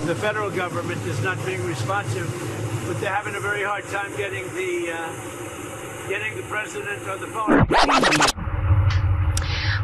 The federal government is not being responsive, but they're having a very hard time getting the president on the phone.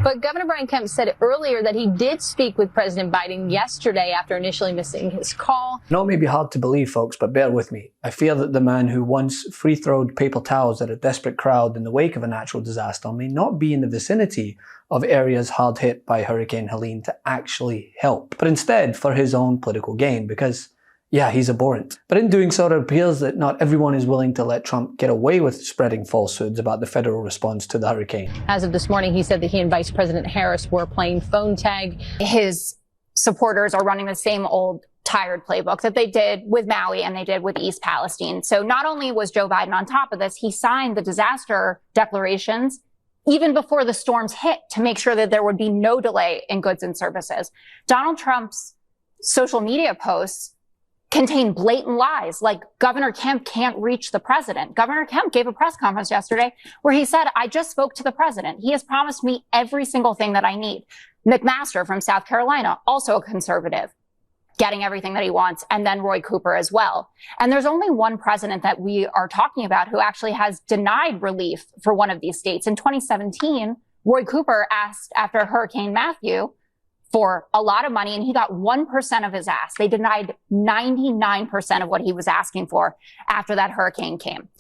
But Governor Brian Kemp said earlier that he did speak with President Biden yesterday after initially missing his call. I know it may be hard to believe, folks, but bear with me. I fear that the man who once free-throwed paper towels at a desperate crowd in the wake of a natural disaster may not be in the vicinity of areas hard hit by Hurricane Helene to actually help, but instead for his own political gain, because yeah, he's abhorrent. But in doing so, it appears that not everyone is willing to let Trump get away with spreading falsehoods about the federal response to the hurricane. As of this morning, he said that he and Vice President Harris were playing phone tag. His supporters are running the same old tired playbook that they did with Maui and they did with East Palestine. So not only was Joe Biden on top of this, he signed the disaster declarations even before the storms hit to make sure that there would be no delay in goods and services. Donald Trump's social media posts contain blatant lies, like Governor Kemp can't reach the president. Governor Kemp gave a press conference yesterday where he said, I just spoke to the president. He has promised me every single thing that I need. McMaster from South Carolina, also a conservative, getting everything that he wants, and then Roy Cooper as well. And there's only one president that we are talking about who actually has denied relief for one of these states. In 2017, Roy Cooper asked after Hurricane Matthew for a lot of money, and he got 1% of his ask. They denied 99% of what he was asking for after that hurricane came.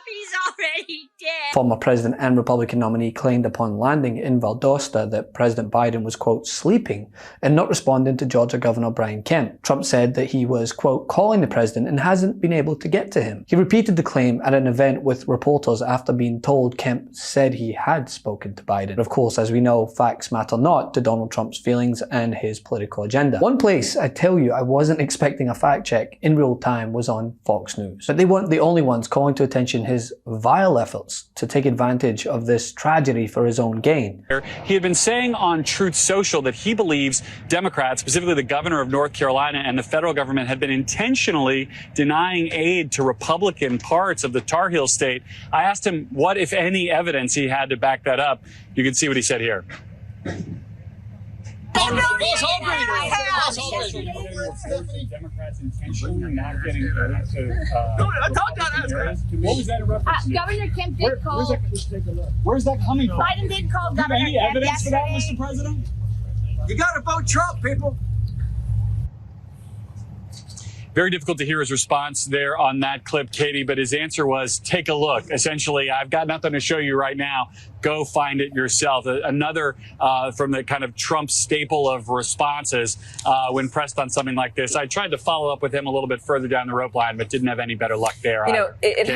He's already dead. Former president and Republican nominee claimed upon landing in Valdosta that President Biden was, quote, sleeping and not responding to Georgia Governor Brian Kemp. Trump said that he was, quote, calling the president and hasn't been able to get to him. He repeated the claim at an event with reporters after being told Kemp said he had spoken to Biden. Of course, as we know, facts matter not to Donald Trump's feelings and his political agenda. One place, I tell you, I wasn't expecting a fact check in real time was on Fox News. But they weren't the only ones calling to attention his vile efforts to take advantage of this tragedy for his own gain. He had been saying on Truth Social that he believes Democrats, specifically the governor of North Carolina and the federal government, had been intentionally denying aid to Republican parts of the Tar Heel state. I asked him what, if any, evidence he had to back that up. You can see what he said here. Democrats intentionally not getting aid to what was that in reference to? Governor Kemp did call. Where's that coming from? Biden did call Governor Any Kemp evidence for that, yesterday. Mr. President? You gotta vote Trump, people. Very difficult to hear his response there on that clip, Katie, but his answer was, take a look. Essentially, I've got nothing to show you right now. Go find it yourself. Another from the kind of Trump staple of responses when pressed on something like this. I tried to follow up with him a little bit further down the rope line, but didn't have any better luck there.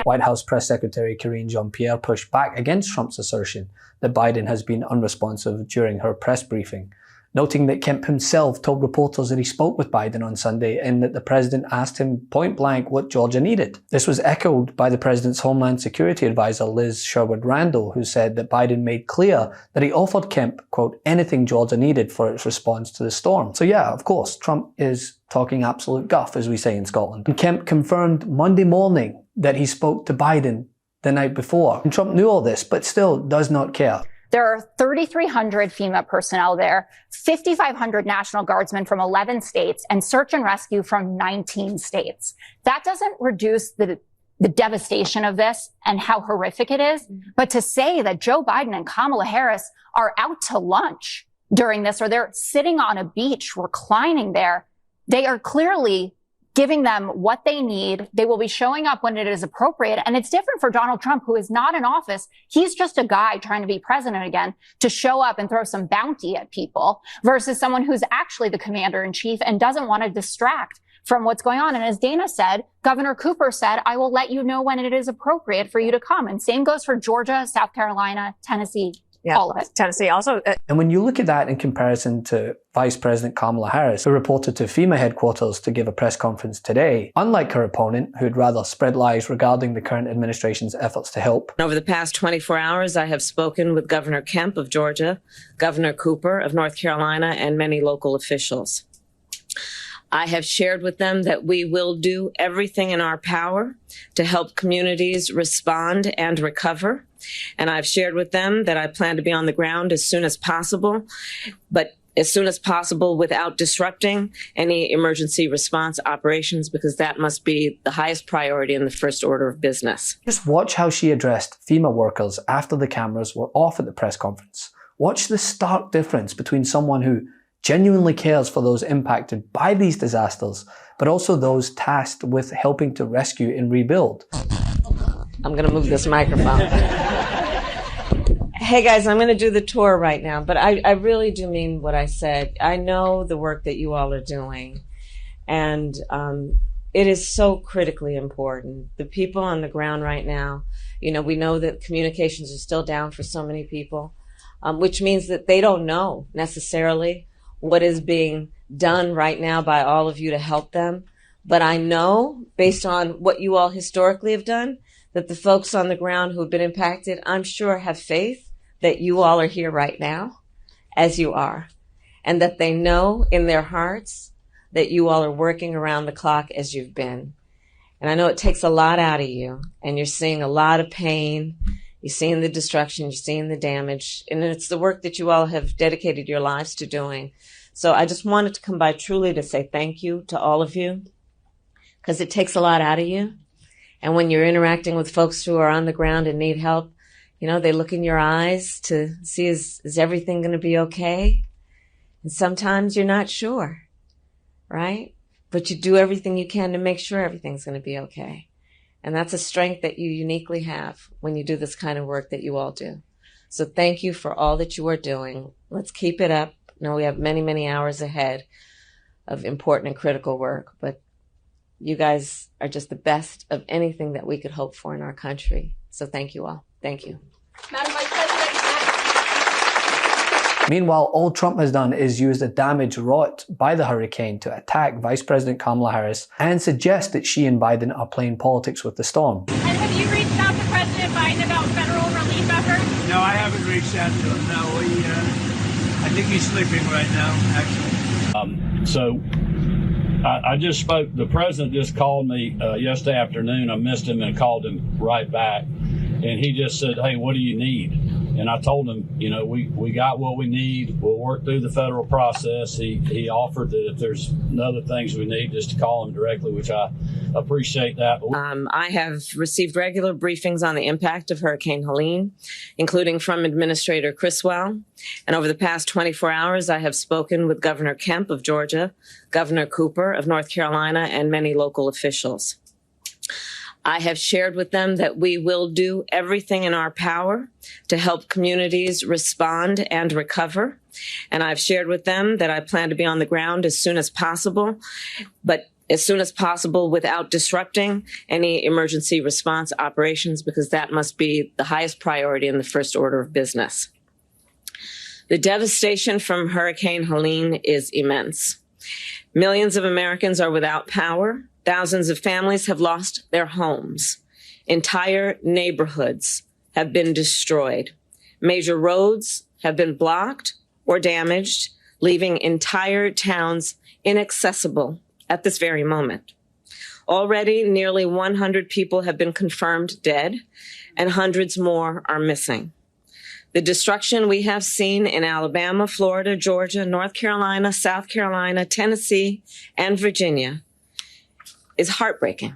White House Press Secretary Karine Jean-Pierre pushed back against Trump's assertion that Biden has been unresponsive during her press briefing, noting that Kemp himself told reporters that he spoke with Biden on Sunday and that the president asked him point blank what Georgia needed. This was echoed by the president's Homeland Security advisor Liz Sherwood Randall, who said that Biden made clear that he offered Kemp, quote, anything Georgia needed for its response to the storm. So yeah, of course, Trump is talking absolute guff, as we say in Scotland. And Kemp confirmed Monday morning that he spoke to Biden the night before. And Trump knew all this, but still does not care. There are 3,300 FEMA personnel there, 5,500 National Guardsmen from 11 states, and search and rescue from 19 states. That doesn't reduce the devastation of this and how horrific it is. But to say that Joe Biden and Kamala Harris are out to lunch during this, or they're sitting on a beach reclining there, they are clearly giving them what they need. They will be showing up when it is appropriate. And it's different for Donald Trump, who is not in office. He's just a guy trying to be president again, to show up and throw some bounty at people, versus someone who's actually the commander in chief and doesn't want to distract from what's going on. And as Dana said, Governor Cooper said, I will let you know when it is appropriate for you to come. And same goes for Georgia, South Carolina, Tennessee. Yeah, all of it. Tennessee also. And when you look at that in comparison to Vice President Kamala Harris, who reported to FEMA headquarters to give a press conference today, unlike her opponent, who'd rather spread lies regarding the current administration's efforts to help. Over the past 24 hours, I have spoken with Governor Kemp of Georgia, Governor Cooper of North Carolina, and many local officials. I have shared with them that we will do everything in our power to help communities respond and recover. And I've shared with them that I plan to be on the ground as soon as possible. But as soon as possible without disrupting any emergency response operations, because that must be the highest priority in the first order of business. Just watch how she addressed FEMA workers after the cameras were off at the press conference. Watch the stark difference between someone who genuinely cares for those impacted by these disasters, but also those tasked with helping to rescue and rebuild. I'm going to move this microphone. Hey guys, I'm going to do the tour right now, but I really do mean what I said. I know the work that you all are doing, and it is so critically important. The people on the ground right now, we know that communications are still down for so many people, which means that they don't know necessarily what is being done right now by all of you to help them. But I know, based on what you all historically have done, that the folks on the ground who have been impacted, I'm sure, have faith that you all are here right now as you are, and that they know in their hearts that you all are working around the clock as you've been. And I know it takes a lot out of you, and you're seeing a lot of pain, you're seeing the destruction, you're seeing the damage, and it's the work that you all have dedicated your lives to doing. So I just wanted to come by truly to say thank you to all of you, because it takes a lot out of you. And when you're interacting with folks who are on the ground and need help, they look in your eyes to see, is everything going to be okay? And sometimes you're not sure, right? But you do everything you can to make sure everything's going to be okay. And that's a strength that you uniquely have when you do this kind of work that you all do. So thank you for all that you are doing. Let's keep it up. I know we have many, many hours ahead of important and critical work, but you guys are just the best of anything that we could hope for in our country. So thank you all. Thank you. Madam Vice President. Meanwhile, all Trump has done is use the damage wrought by the hurricane to attack Vice President Kamala Harris and suggest that she and Biden are playing politics with the storm. And have you reached out to President Biden about federal relief efforts? No, I haven't reached out to him. No, I think he's sleeping right now, actually. So I just spoke, the president just called me yesterday afternoon. I missed him and called him right back. And he just said, hey, what do you need? And I told him, we got what we need. We'll work through the federal process. He offered that if there's other things we need, just to call him directly, which I appreciate that. I have received regular briefings on the impact of Hurricane Helene, including from Administrator Criswell. And over the past 24 hours, I have spoken with Governor Kemp of Georgia, Governor Cooper of North Carolina, and many local officials. I have shared with them that we will do everything in our power to help communities respond and recover. And I've shared with them that I plan to be on the ground as soon as possible, but as soon as possible without disrupting any emergency response operations, because that must be the highest priority in the first order of business. The devastation from Hurricane Helene is immense. Millions of Americans are without power. Thousands of families have lost their homes. Entire neighborhoods have been destroyed. Major roads have been blocked or damaged, leaving entire towns inaccessible at this very moment. Already, nearly 100 people have been confirmed dead, and hundreds more are missing. The destruction we have seen in Alabama, Florida, Georgia, North Carolina, South Carolina, Tennessee, and Virginia is heartbreaking.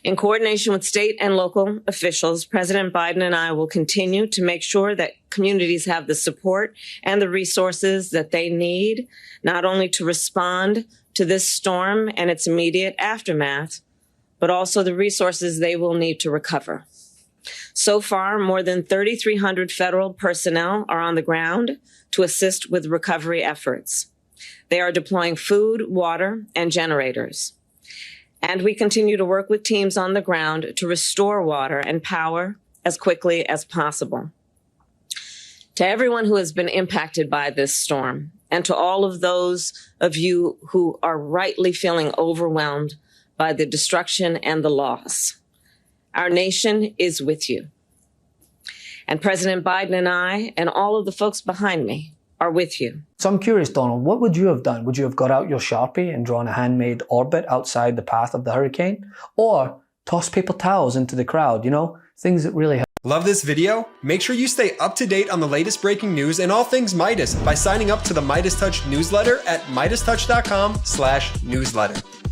In coordination with state and local officials, President Biden and I will continue to make sure that communities have the support and the resources that they need, not only to respond to this storm and its immediate aftermath, but also the resources they will need to recover. So far, more than 3,300 federal personnel are on the ground to assist with recovery efforts. They are deploying food, water, and generators. And we continue to work with teams on the ground to restore water and power as quickly as possible. To everyone who has been impacted by this storm, and to all of those of you who are rightly feeling overwhelmed by the destruction and the loss, our nation is with you. And President Biden and I, and all of the folks behind me, are with you. So I'm curious, Donald, what would you have done? Would you have got out your Sharpie and drawn a handmade orbit outside the path of the hurricane? Or tossed paper towels into the crowd, things that really help? Love this video? Make sure you stay up to date on the latest breaking news and all things Meidas by signing up to the MeidasTouch newsletter at MeidasTouch.com/newsletter.